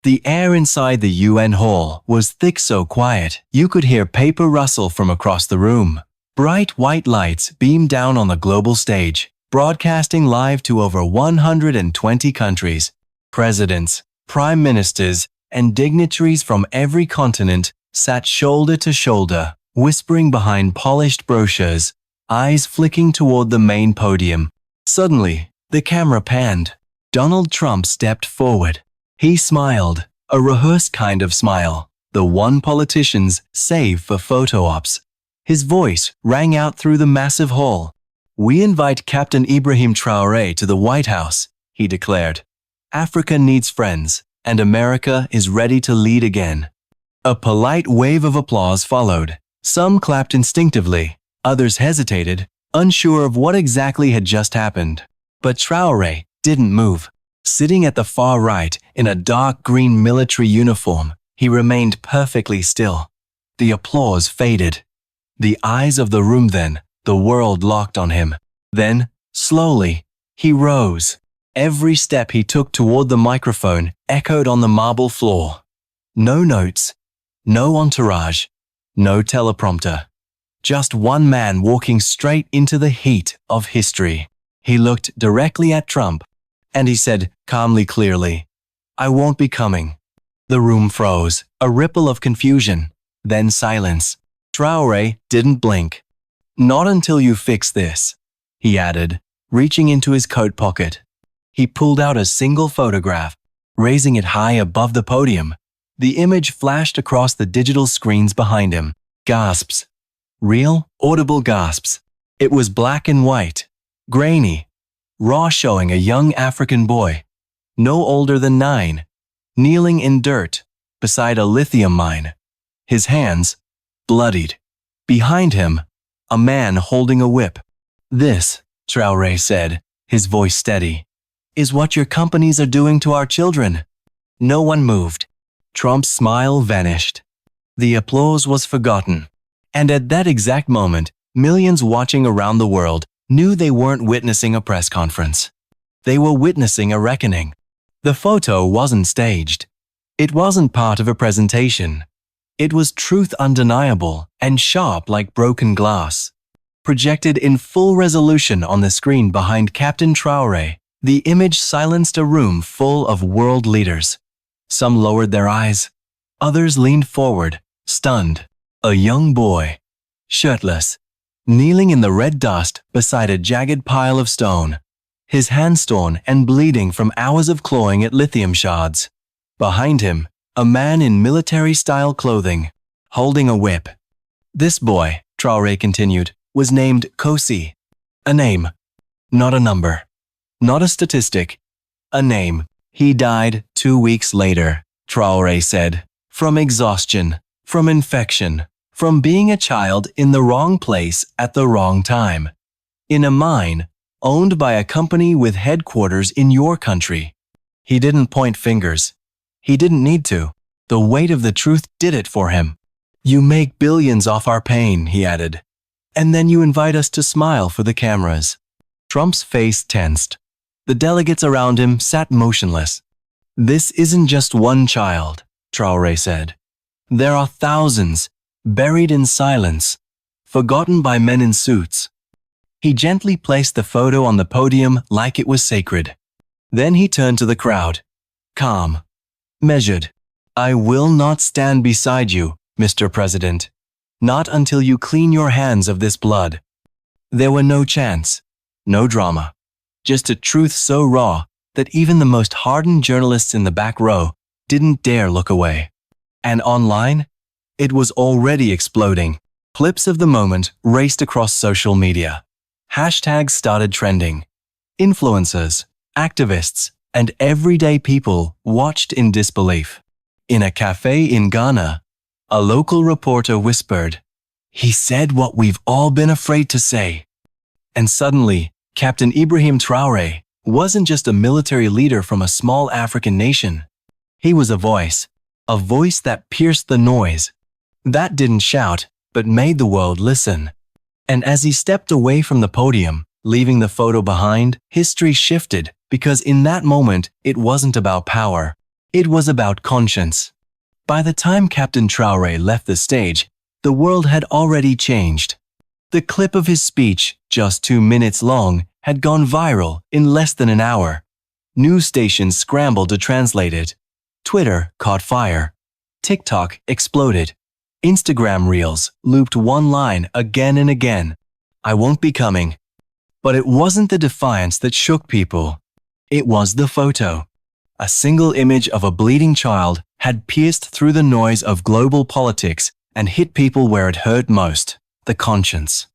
The air inside the UN hall was thick, so quiet you could hear paper rustle from across the room. Bright white lights beamed down on the global stage, broadcasting live to over 120 countries. Presidents, prime ministers, and dignitaries from every continent sat shoulder to shoulder, whispering behind polished brochures, eyes flicking toward the main podium. Suddenly, the camera panned. Donald Trump stepped forward. He smiled, a rehearsed kind of smile, the one politicians save for photo ops. His voice rang out through the massive hall. "We invite Captain Ibrahim Traoré to the White House," he declared. "Africa needs friends, and America is ready to lead again." A polite wave of applause followed. Some clapped instinctively, others hesitated, unsure of what exactly had just happened. But Traoré didn't move. Sitting at the far right in a dark green military uniform, he remained perfectly still. The applause faded. The eyes of the room then, the world locked on him. Then, slowly, he rose. Every step he took toward the microphone echoed on the marble floor. No notes, no entourage, no teleprompter. Just one man walking straight into the heat of history. He looked directly at Trump, and he said calmly, clearly, "I won't be coming." The room froze, a ripple of confusion, then silence. Traoré didn't blink. "Not until you fix this," he added, reaching into his coat pocket. He pulled out a single photograph, raising it high above the podium. The image flashed across the digital screens behind him. Gasps. Real, audible gasps. It was black and white, grainy, raw, showing a young African boy, no older than 9, kneeling in dirt beside a lithium mine. His hands bloodied. Behind him, a man holding a whip. "This," Traoré said, his voice steady, "is what your companies are doing to our children." No one moved. Trump's smile vanished. The applause was forgotten. And at that exact moment, millions watching around the world knew they weren't witnessing a press conference. They were witnessing a reckoning. The photo wasn't staged. It wasn't part of a presentation. It was truth undeniable and sharp like broken glass. Projected in full resolution on the screen behind Captain Traoré, the image silenced a room full of world leaders. Some lowered their eyes. Others leaned forward, stunned. A young boy, shirtless, kneeling in the red dust beside a jagged pile of stone, his hands torn and bleeding from hours of clawing at lithium shards. Behind him, a man in military-style clothing, holding a whip. "This boy," Traoré continued, "was named Kosi. A name, not a number, not a statistic, a name. He died 2 weeks later," Traoré said, "from exhaustion, from infection, from being a child in the wrong place at the wrong time, in a mine owned by a company with headquarters in your country." He didn't point fingers. He didn't need to. The weight of the truth did it for him. "You make billions off our pain," he added. "And then you invite us to smile for the cameras." Trump's face tensed. The delegates around him sat motionless. "This isn't just one child," Traoré said. "There are thousands, buried in silence, forgotten by men in suits." He gently placed the photo on the podium like it was sacred. Then he turned to the crowd. Calm, measured. "I will not stand beside you, Mr. President. Not until you clean your hands of this blood." There were no chants, no drama. Just a truth so raw that even the most hardened journalists in the back row didn't dare look away. And online, it was already exploding. Clips of the moment raced across social media. Hashtags started trending. Influencers, activists, and everyday people watched in disbelief. In a cafe in Ghana, a local reporter whispered, "He said what we've all been afraid to say." And suddenly, Captain Ibrahim Traoré wasn't just a military leader from a small African nation. He was a voice that pierced the noise, that didn't shout, but made the world listen. And as he stepped away from the podium, leaving the photo behind, history shifted, because in that moment, it wasn't about power. It was about conscience. By the time Captain Traoré left the stage, the world had already changed. The clip of his speech, just 2 minutes long, had gone viral in less than an hour. News stations scrambled to translate it. Twitter caught fire. TikTok exploded. Instagram Reels looped one line again and again. "I won't be coming." But it wasn't the defiance that shook people. It was the photo. A single image of a bleeding child had pierced through the noise of global politics and hit people where it hurt most, the conscience.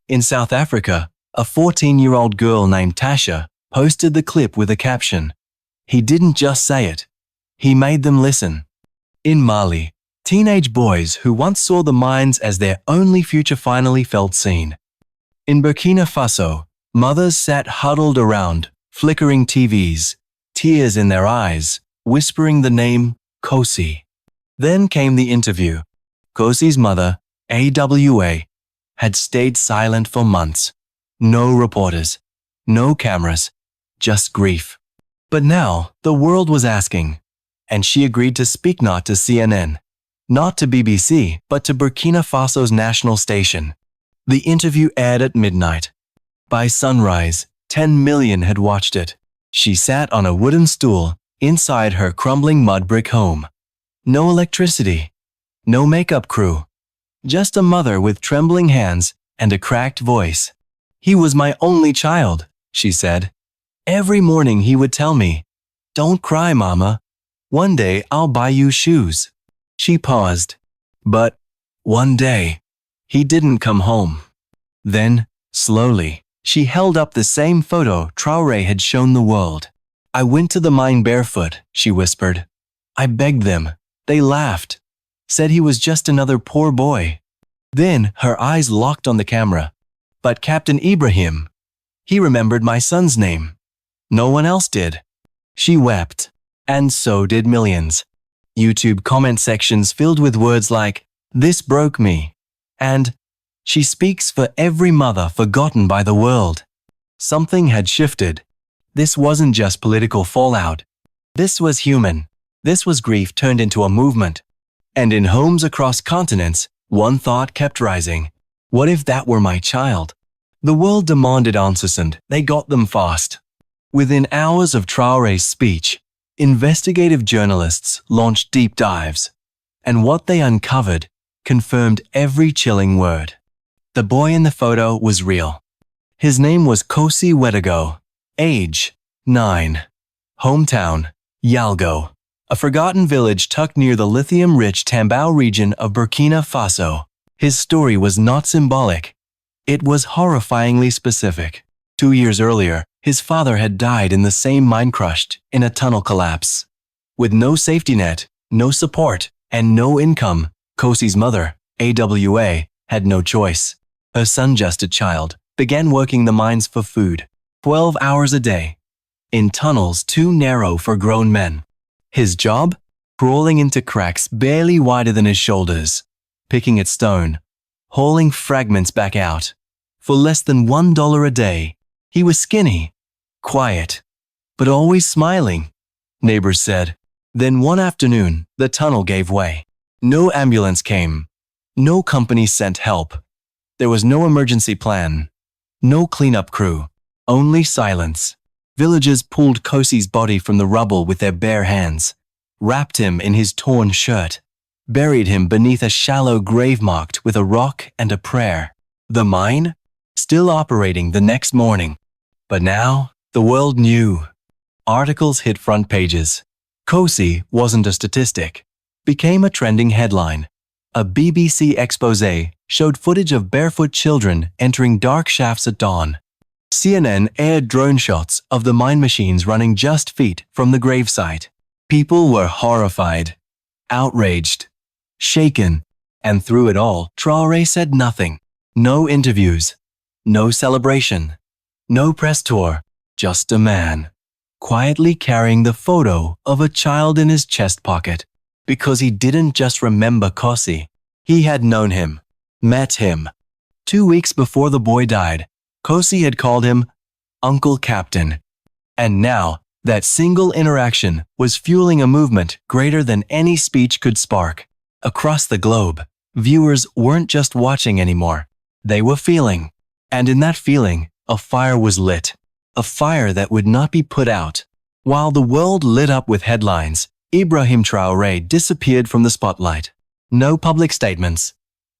In South Africa, a 14-year-old girl named Tasha posted the clip with a caption. "He didn't just say it. He made them listen." In Mali, teenage boys who once saw the mines as their only future finally felt seen. In Burkina Faso, mothers sat huddled around, flickering TVs, tears in their eyes, whispering the name Kosi. Then came the interview. Kosi's mother, AWA, had stayed silent for months. No reporters, no cameras, just grief. But now the world was asking, and she agreed to speak not to CNN, not to BBC, but to Burkina Faso's national station. The interview aired at midnight. By sunrise, 10 million had watched it. She sat on a wooden stool inside her crumbling mud brick home. No electricity, no makeup crew, just a mother with trembling hands and a cracked voice. "He was my only child," she said. "Every morning he would tell me, 'Don't cry, Mama. One day I'll buy you shoes.'" She paused. But one day, he didn't come home. Then, slowly, she held up the same photo Traoré had shown the world. "I went to the mine barefoot," she whispered. "I begged them. They laughed. Said he was just another poor boy." Then her eyes locked on the camera. "But Captain Ibrahim, he remembered my son's name. No one else did." She wept, and so did millions. YouTube comment sections filled with words like, "This broke me," and "She speaks for every mother forgotten by the world." Something had shifted. This wasn't just political fallout. This was human. This was grief turned into a movement. And in homes across continents, one thought kept rising. What if that were my child? The world demanded answers, and they got them fast. Within hours of Traoré's speech, investigative journalists launched deep dives. And what they uncovered confirmed every chilling word. The boy in the photo was real. His name was Kosi Wedego, age 9. Hometown, Yalgo, a forgotten village tucked near the lithium-rich Tambao region of Burkina Faso. His story was not symbolic. It was horrifyingly specific. 2 years earlier, his father had died in the same mine crushed in a tunnel collapse. With no safety net, no support, and no income, Kosi's mother, AWA, had no choice. Her son, just a child, began working the mines for food, 12 hours a day, in tunnels too narrow for grown men. His job? Crawling into cracks barely wider than his shoulders, picking at stone, hauling fragments back out. For less than $1 a day, he was skinny, quiet, but always smiling, neighbors said. Then one afternoon, the tunnel gave way. No ambulance came. No company sent help. There was no emergency plan. No cleanup crew. Only silence. Villagers pulled Kosi's body from the rubble with their bare hands, wrapped him in his torn shirt, buried him beneath a shallow grave marked with a rock and a prayer. The mine? Still operating the next morning. But now, the world knew. Articles hit front pages. Kosi wasn't a statistic. Became a trending headline. A BBC exposé showed footage of barefoot children entering dark shafts at dawn. CNN aired drone shots of the mine machines running just feet from the gravesite. People were horrified, outraged, shaken, and through it all, Traoré said nothing. No interviews, no celebration, no press tour, just a man, quietly carrying the photo of a child in his chest pocket. Because he didn't just remember Kosi. He had known him, met him. 2 weeks before the boy died, Kosi had called him Uncle Captain. And now, That single interaction was fueling a movement greater than any speech could spark. Across the globe, viewers weren't just watching anymore. They were feeling. And in that feeling, a fire was lit. A fire that would not be put out. While the world lit up with headlines, Ibrahim Traoré disappeared from the spotlight. No public statements.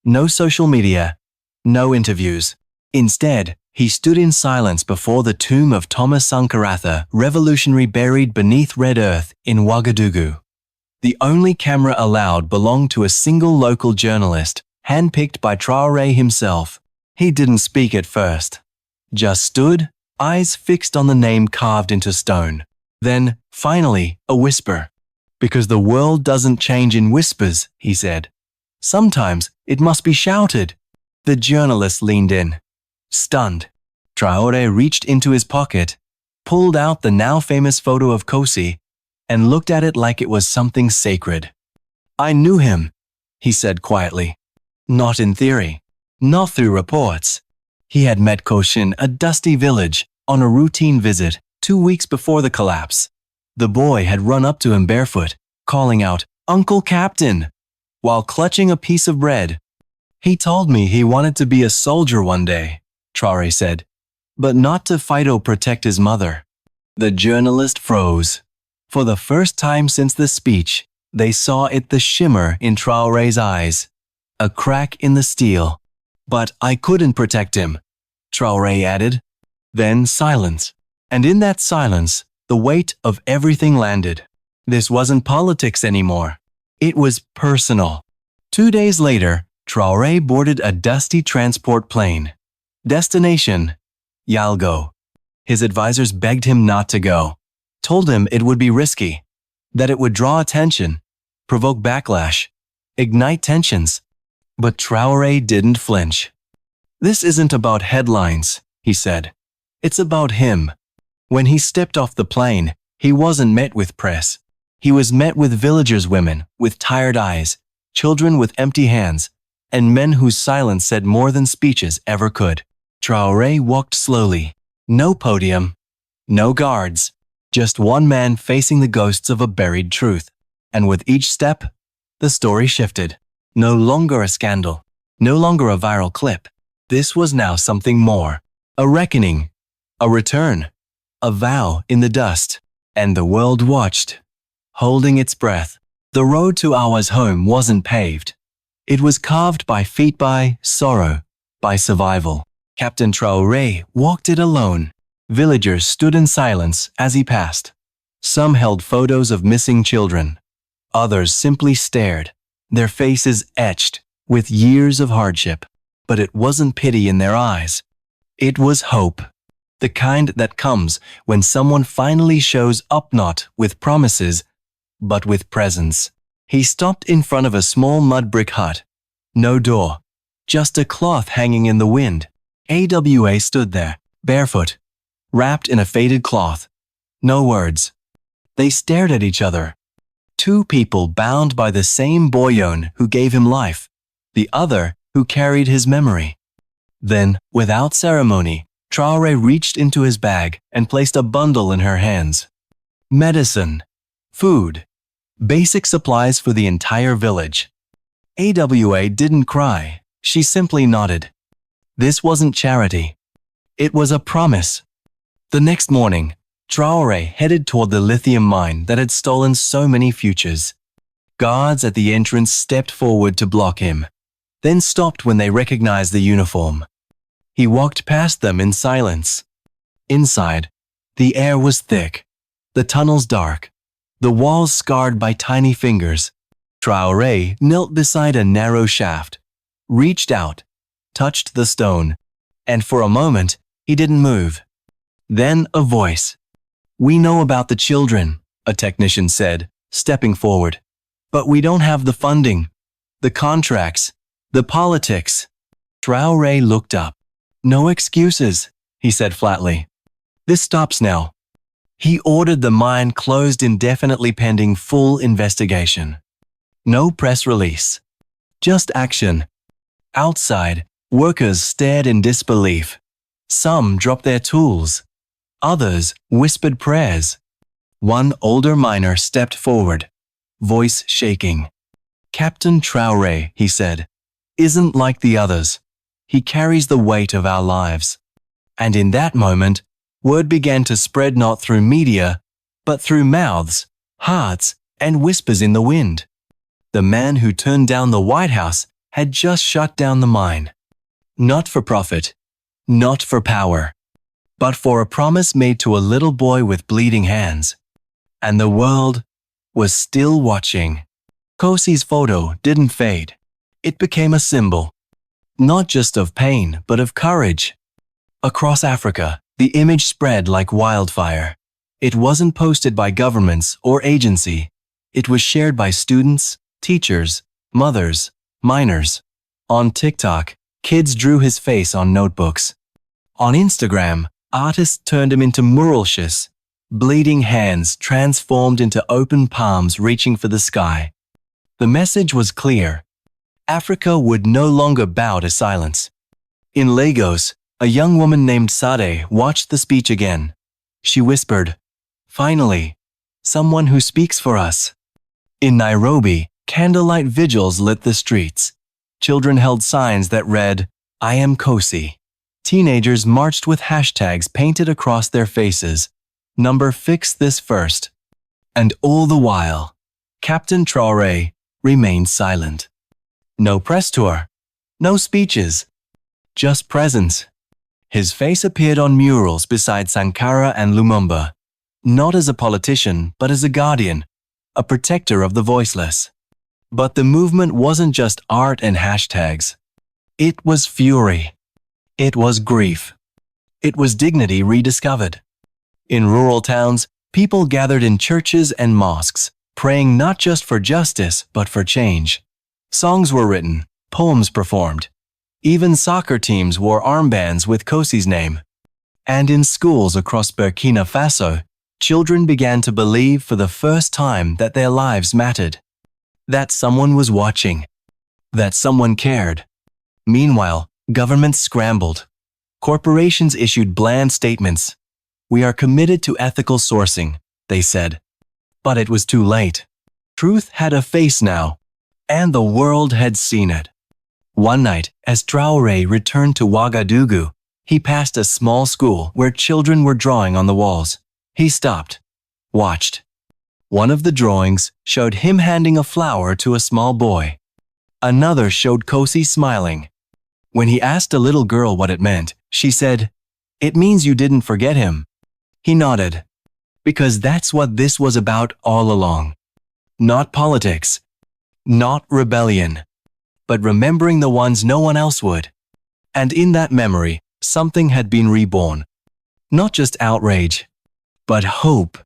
No social media. No interviews. Instead, he stood in silence before the tomb of Thomas Sankara, revolutionary buried beneath red earth in Ouagadougou. The only camera allowed belonged to a single local journalist, handpicked by Traoré himself. He didn't speak at first. Just stood, eyes fixed on the name carved into stone. Then, finally, a whisper. "Because the world doesn't change in whispers," he said. "Sometimes it must be shouted." The journalist leaned in. Stunned, Traoré reached into his pocket, pulled out the now famous photo of Kosi, and looked at it like it was something sacred. "I knew him," he said quietly. "Not in theory. Not through reports." He had met Kosi in a dusty village on a routine visit 2 weeks before the collapse. The boy had run up to him barefoot, calling out, "Uncle Captain," while clutching a piece of bread. "He told me he wanted to be a soldier one day," Traoré said, "but not to fight or protect his mother." The journalist froze. For the first time since the speech, they saw it the shimmer in Traoré's eyes. A crack in the steel. "But I couldn't protect him," Traoré added. Then silence. And in that silence, the weight of everything landed. This wasn't politics anymore. It was personal. 2 days later, Traoré boarded a dusty transport plane. Destination: Yalgo. His advisors begged him not to go, told him it would be risky, that it would draw attention, provoke backlash, ignite tensions. But Traoré didn't flinch. "This isn't about headlines," he said. "It's about him." When he stepped off the plane, he wasn't met with press. He was met with villagers' women with tired eyes, children with empty hands, and men whose silence said more than speeches ever could. Traoré walked slowly. No podium, no guards, just one man facing the ghosts of a buried truth. And with each step, the story shifted. No longer a scandal, no longer a viral clip. This was now something more. A reckoning, a return, a vow in the dust. And the world watched, holding its breath. The road to Awa's home wasn't paved. It was carved by feet, by sorrow, by survival. Captain Traoré walked it alone. Villagers stood in silence as he passed. Some held photos of missing children. Others simply stared, their faces etched with years of hardship. But it wasn't pity in their eyes. It was hope. The kind that comes when someone finally shows up, not with promises, but with presence. He stopped in front of a small mud brick hut. No door, just a cloth hanging in the wind. AWA stood there, barefoot, wrapped in a faded cloth. No words. They stared at each other. Two people bound by the same boyon who gave him life, the other who carried his memory. Then, without ceremony, Traoré reached into his bag and placed a bundle in her hands. Medicine, food, basic supplies for the entire village. AWA didn't cry, she simply nodded. This wasn't charity. It was a promise. The next morning, Traoré headed toward the lithium mine that had stolen so many futures. Guards at the entrance stepped forward to block him, then stopped when they recognized the uniform. He walked past them in silence. Inside, the air was thick, the tunnels dark, the walls scarred by tiny fingers. Traoré knelt beside a narrow shaft, reached out, touched the stone, and for a moment, he didn't move. Then a voice. "We know about the children," a technician said, stepping forward. "But we don't have the funding, the contracts, the politics." Traoré looked up. "No excuses," he said flatly. "This stops now." He ordered the mine closed indefinitely pending full investigation. No press release. Just action. Outside, workers stared in disbelief. Some dropped their tools. Others whispered prayers. One older miner stepped forward, voice shaking. "Captain Traoré," he said, "isn't like the others. He carries the weight of our lives." And in that moment, word began to spread not through media, but through mouths, hearts, and whispers in the wind. The man who turned down the White House had just shut down the mine. Not for profit, not for power, but for a promise made to a little boy with bleeding hands. And the world was still watching. Kosi's photo didn't fade. It became a symbol, not just of pain, but of courage. Across Africa, the image spread like wildfire. It wasn't posted by governments or agency. It was shared by students, teachers, mothers, miners. On TikTok, kids drew his face on notebooks. On Instagram, artists turned him into muralships. Bleeding hands transformed into open palms reaching for the sky. The message was clear. Africa would no longer bow to silence. In Lagos, a young woman named Sade watched the speech again. She whispered, "Finally, someone who speaks for us." In Nairobi, candlelight vigils lit the streets. Children held signs that read, "I am Kosi." Teenagers marched with hashtags painted across their faces. "Number fix this first." And all the while, Captain Traoré remained silent. No press tour, no speeches, just presence. His face appeared on murals beside Sankara and Lumumba, not as a politician, but as a guardian, a protector of the voiceless. But the movement wasn't just art and hashtags. It was fury. It was grief. It was dignity rediscovered. In rural towns, people gathered in churches and mosques, praying not just for justice, but for change. Songs were written, poems performed. Even soccer teams wore armbands with Kosi's name. And in schools across Burkina Faso, children began to believe for the first time that their lives mattered. That someone was watching. That someone cared. Meanwhile, governments scrambled. Corporations issued bland statements. "We are committed to ethical sourcing," they said. But it was too late. Truth had a face now, and the world had seen it. One night, as Traoré returned to Ouagadougou, he passed a small school where children were drawing on the walls. He stopped, watched. One of the drawings showed him handing a flower to a small boy. Another showed Kosi smiling. When he asked a little girl what it meant, she said, "It means you didn't forget him." He nodded. Because that's what this was about all along. Not politics. Not rebellion. But remembering the ones no one else would. And in that memory, something had been reborn. Not just outrage, but hope.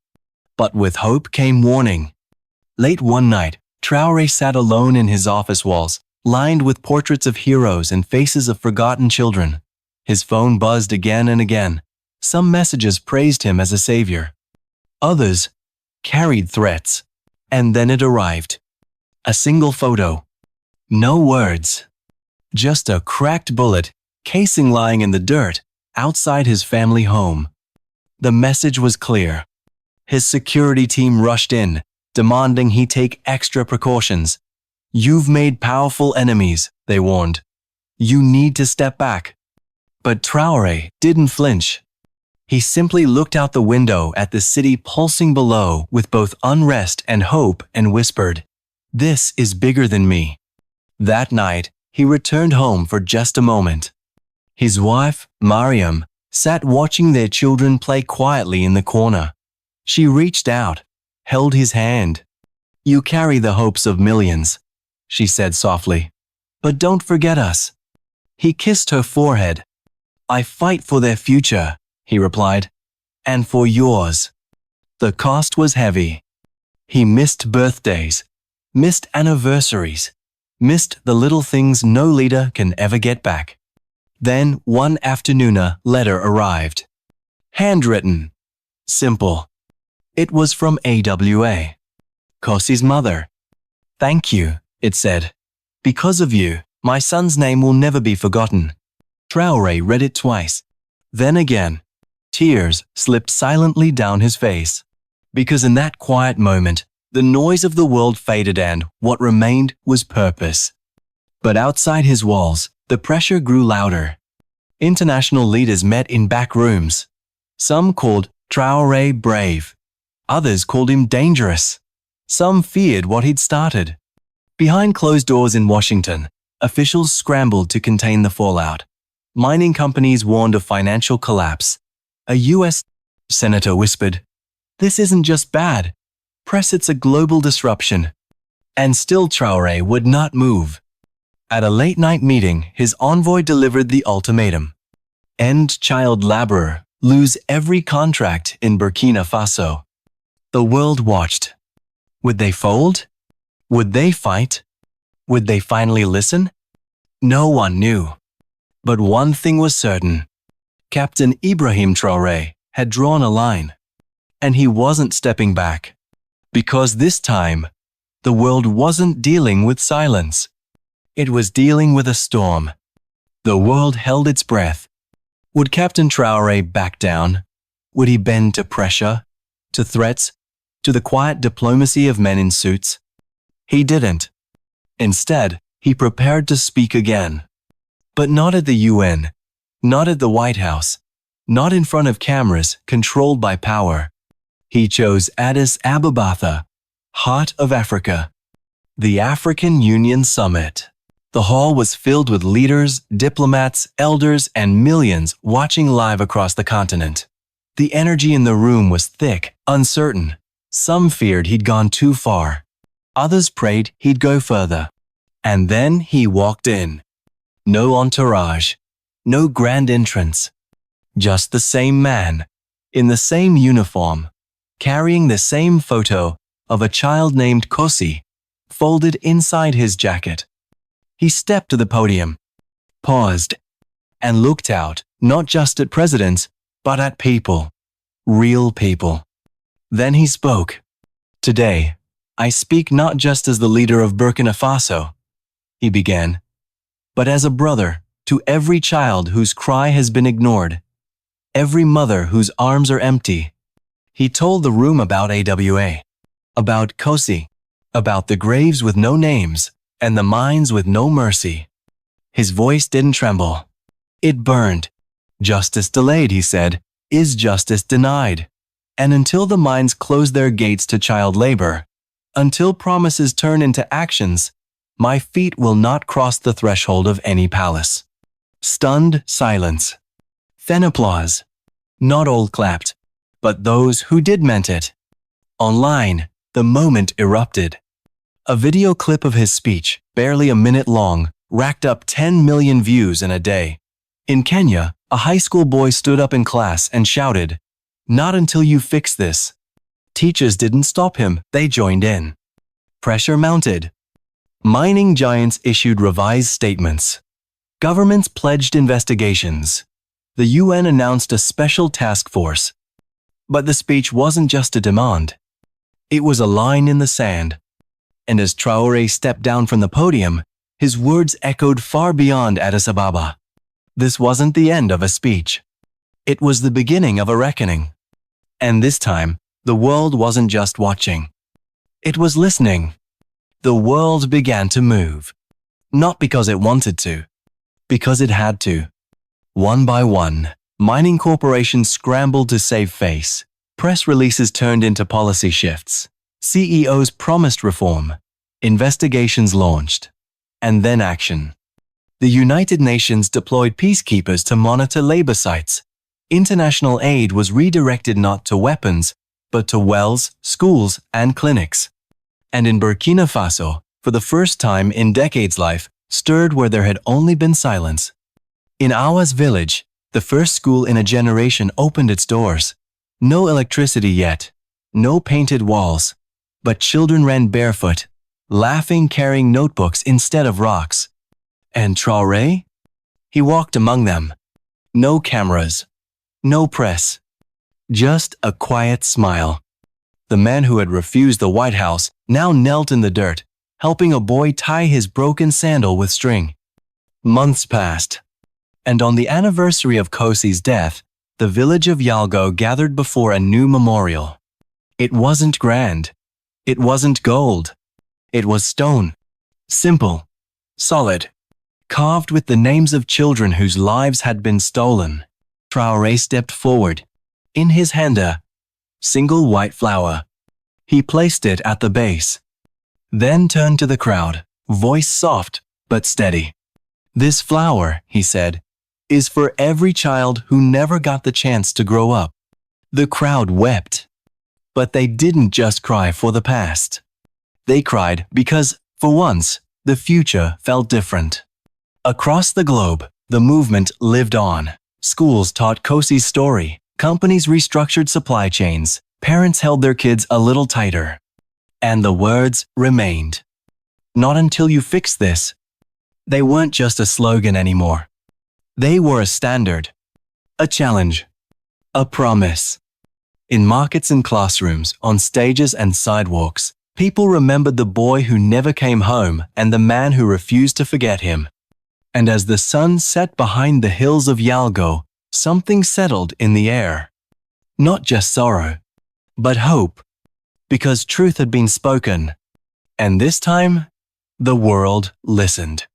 But with hope came warning. Late one night, Traoré sat alone in his office walls, lined with portraits of heroes and faces of forgotten children. His phone buzzed again and again. Some messages praised him as a savior. Others carried threats. And then it arrived. A single photo. No words. Just a cracked bullet, casing lying in the dirt, outside his family home. The message was clear. His security team rushed in, demanding he take extra precautions. "You've made powerful enemies," they warned. "You need to step back." But Traoré didn't flinch. He simply looked out the window at the city pulsing below with both unrest and hope and whispered, "This is bigger than me." That night, he returned home for just a moment. His wife, Mariam, sat watching their children play quietly in the corner. She reached out, held his hand. "You carry the hopes of millions," she said softly. "But don't forget us." He kissed her forehead. "I fight for their future," he replied, "and for yours." The cost was heavy. He missed birthdays, missed anniversaries, missed the little things no leader can ever get back. Then one afternoon a letter arrived. Handwritten. Simple. It was from AWA. Kosi's mother. "Thank you," it said. "Because of you, my son's name will never be forgotten." Traoré read it twice. Then again. Tears slipped silently down his face. Because in that quiet moment, the noise of the world faded and what remained was purpose. But outside his walls, the pressure grew louder. International leaders met in back rooms. Some called Traoré brave. Others called him dangerous. Some feared what he'd started. Behind closed doors in Washington, officials scrambled to contain the fallout. Mining companies warned of financial collapse. A U.S. senator whispered, "This isn't just bad. Press it's a global disruption." And still Traoré would not move. At a late-night meeting, his envoy delivered the ultimatum. End child labor, lose every contract in Burkina Faso. The world watched. Would they fold? Would they fight? Would they finally listen? No one knew. But one thing was certain. Captain Ibrahim Traoré had drawn a line. And he wasn't stepping back. Because this time, the world wasn't dealing with silence. It was dealing with a storm. The world held its breath. Would Captain Traoré back down? Would he bend to pressure, to threats, to the quiet diplomacy of men in suits? He didn't. Instead, he prepared to speak again. But not at the UN, not at the White House, not in front of cameras controlled by power. He chose Addis Ababa, heart of Africa. The African Union Summit. The hall was filled with leaders, diplomats, elders, and millions watching live across the continent. The energy in the room was thick, uncertain. Some feared he'd gone too far. Others prayed he'd go further. And then he walked in. No entourage, no grand entrance. Just the same man, in the same uniform, carrying the same photo of a child named Kosi, folded inside his jacket. He stepped to the podium, paused, and looked out, not just at presidents, but at people. Real people. Then he spoke. "Today, I speak not just as the leader of Burkina Faso," he began, "but as a brother to every child whose cry has been ignored, every mother whose arms are empty." He told the room about AWA, about Kosi, about the graves with no names and the mines with no mercy. His voice didn't tremble. It burned. "Justice delayed," he said, "is justice denied. And until the mines close their gates to child labor, until promises turn into actions, my feet will not cross the threshold of any palace." Stunned silence. Then applause. Not all clapped, but those who did meant it. Online, the moment erupted. A video clip of his speech, barely a minute long, racked up 10 million views in a day. In Kenya, a high school boy stood up in class and shouted, "Not until you fix this." Teachers didn't stop him, they joined in. Pressure mounted. Mining giants issued revised statements. Governments pledged investigations. The UN announced a special task force. But the speech wasn't just a demand. It was a line in the sand. And as Traoré stepped down from the podium, his words echoed far beyond Addis Ababa. This wasn't the end of a speech. It was the beginning of a reckoning. And this time, the world wasn't just watching. It was listening. The world began to move. Not because it wanted to, because it had to. One by one, mining corporations scrambled to save face. Press releases turned into policy shifts. CEOs promised reform. Investigations launched. And then action. The United Nations deployed peacekeepers to monitor labor sites. International aid was redirected not to weapons, but to wells, schools, and clinics. And in Burkina Faso, for the first time in decades, life stirred where there had only been silence. In Awa's village, the first school in a generation opened its doors. No electricity yet, no painted walls, but children ran barefoot, laughing, carrying notebooks instead of rocks. And Traoré? He walked among them. No cameras, no press, just a quiet smile. The man who had refused the White House now knelt in the dirt, helping a boy tie his broken sandal with string. Months passed, and on the anniversary of Kosi's death, the village of Yalgo gathered before a new memorial. It wasn't grand. It wasn't gold. It was stone. Simple. Solid. Carved with the names of children whose lives had been stolen. Traoré stepped forward. In his hand a single white flower. He placed it at the base. Then turned to the crowd, voice soft but steady. This flower, he said, is for every child who never got the chance to grow up. The crowd wept. But they didn't just cry for the past. They cried because, for once, the future felt different. Across the globe, the movement lived on. Schools taught Kosi's story. Companies restructured supply chains. Parents held their kids a little tighter. And the words remained. Not until you fix this. They weren't just a slogan anymore. They were a standard. A challenge. A promise. In markets and classrooms, on stages and sidewalks, people remembered the boy who never came home and the man who refused to forget him. And as the sun set behind the hills of Yalgo, something settled in the air. Not just sorrow, but hope. Because truth had been spoken. And this time, the world listened.